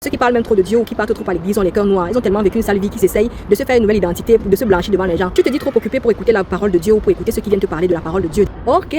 Ceux qui parlent même trop de Dieu ou qui partent trop à l'église ont les cœurs noirs. Ils ont tellement vécu une sale vie qu'ils essayent de se faire une nouvelle identité, de se blanchir devant les gens. Tu te dis trop occupé pour écouter la parole de Dieu ou pour écouter ceux qui viennent te parler de la parole de Dieu. Ok,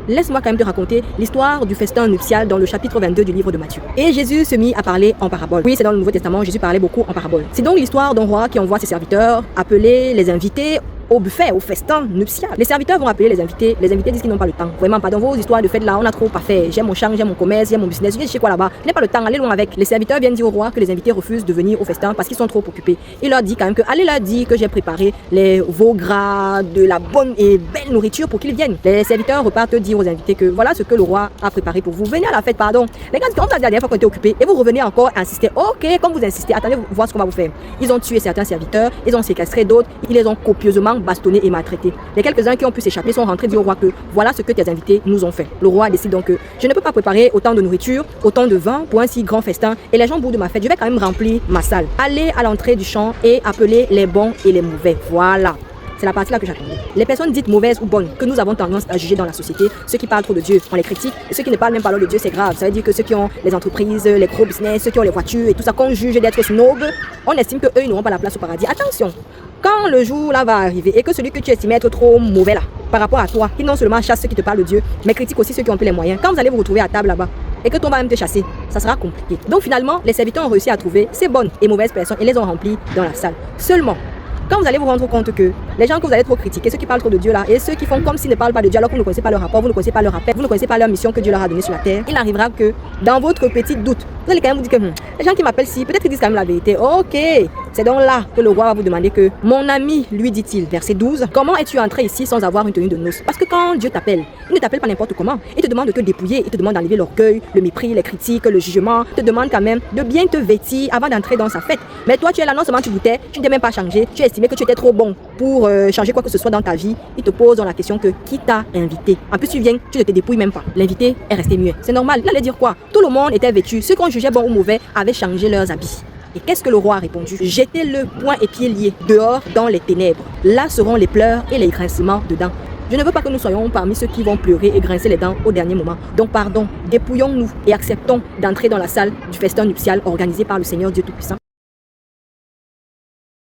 laisse-moi quand même te raconter l'histoire du festin nuptial dans le chapitre 22 du livre de Matthieu. Et Jésus se mit à parler en parabole. Oui, c'est dans le Nouveau Testament, Jésus parlait beaucoup en parabole. C'est donc l'histoire d'un roi qui envoie ses serviteurs appeler les invités au buffet, au festin nuptial. Les serviteurs vont appeler les invités disent qu'ils n'ont pas le temps. Vraiment pas. Dans vos histoires de fête là, on a trop pas fait. J'aime mon champ, j'aime mon commerce, j'aime mon business, je sais quoi là-bas. Je n'ai pas le temps, allez loin avec. Les serviteurs viennent dire au roi que les invités refusent de venir au festin parce qu'ils sont trop occupés. Il leur dit quand même que allez leur dire que j'ai préparé les veaux gras, de la bonne et belle nourriture pour qu'ils viennent. Les serviteurs repartent dire aux invités que voilà ce que le roi a préparé pour vous. Venez à la fête, pardon. Les gars, on vous a dit la dernière fois qu'on était occupés et vous revenez encore insister. Ok, comme vous insistez, attendez voir ce qu'on va vous faire. Ils ont tué certains serviteurs, ils ont séquestré d'autres, ils les ont copieusement bastonnés et maltraités. Les quelques-uns qui ont pu s'échapper sont rentrés dire au roi que voilà ce que tes invités nous ont fait. Le roi décide donc que je ne peux pas préparer autant de nourriture, autant de vin pour un si grand festin et les gens au bout de ma fête, je vais quand même remplir ma salle. Allez à l'entrée du champ et appelez les bons et les mauvais. Voilà. C'est la partie là que j'attendais. Les personnes dites mauvaises ou bonnes que nous avons tendance à juger dans la société, ceux qui parlent trop de Dieu, on les critique, et ceux qui ne parlent même pas de Dieu, c'est grave. Ça veut dire que ceux qui ont les entreprises, les gros business, ceux qui ont les voitures et tout ça, qu'on juge d'être snob, on estime qu'eux, ils n'auront pas la place au paradis. Attention, quand le jour là va arriver et que celui que tu estimais être trop mauvais là, par rapport à toi, qui non seulement chasse ceux qui te parlent de Dieu, mais critique aussi ceux qui ont plus les moyens, quand vous allez vous retrouver à table là-bas, et que ton va même te chasser, ça sera compliqué. Donc finalement, les serviteurs ont réussi à trouver ces bonnes et mauvaises personnes et les ont remplies dans la salle. Seulement, quand vous allez vous rendre compte que les gens que vous allez trop critiquer, ceux qui parlent trop de Dieu là, et ceux qui font comme s'ils ne parlent pas de Dieu alors que vous ne connaissez pas leur rapport, vous ne connaissez pas leur appel, vous ne connaissez pas leur mission que Dieu leur a donnée sur la terre, il arrivera que dans votre petit doute, vous allez quand même vous dire que les gens qui m'appellent si, peut-être qu'ils disent quand même la vérité. Ok, c'est donc là que le roi va vous demander que mon ami, lui dit-il, verset 12, comment es-tu entré ici sans avoir une tenue de noces? Parce que quand Dieu t'appelle, il ne t'appelle pas n'importe comment. Il te demande de te dépouiller, il te demande d'enlever l'orgueil, le mépris, les critiques, le jugement. Il te demande quand même de bien te vêtir avant d'entrer dans sa fête. Mais toi, tu es là, non seulement tu doutais, tu ne t'es même pas changé, tu as estimé que tu étais trop bon pour changer quoi que ce soit dans ta vie. Il te pose la question que qui t'a invité? En plus, tu viens, tu ne te dépouilles même pas. L'invité est resté muet. C'est normal. Il allait dire quoi? Tout le monde était vêtu. Ceux qu'on jugeait bon ou mauvais avaient changé leurs habits. Et qu'est-ce que le roi a répondu? Jetez-le poings et pieds liés dehors dans les ténèbres. Là seront les pleurs et les grincements de dents. Je ne veux pas que nous soyons parmi ceux qui vont pleurer et grincer les dents au dernier moment. Donc pardon, dépouillons-nous et acceptons d'entrer dans la salle du festin nuptial organisé par le Seigneur Dieu Tout-Puissant.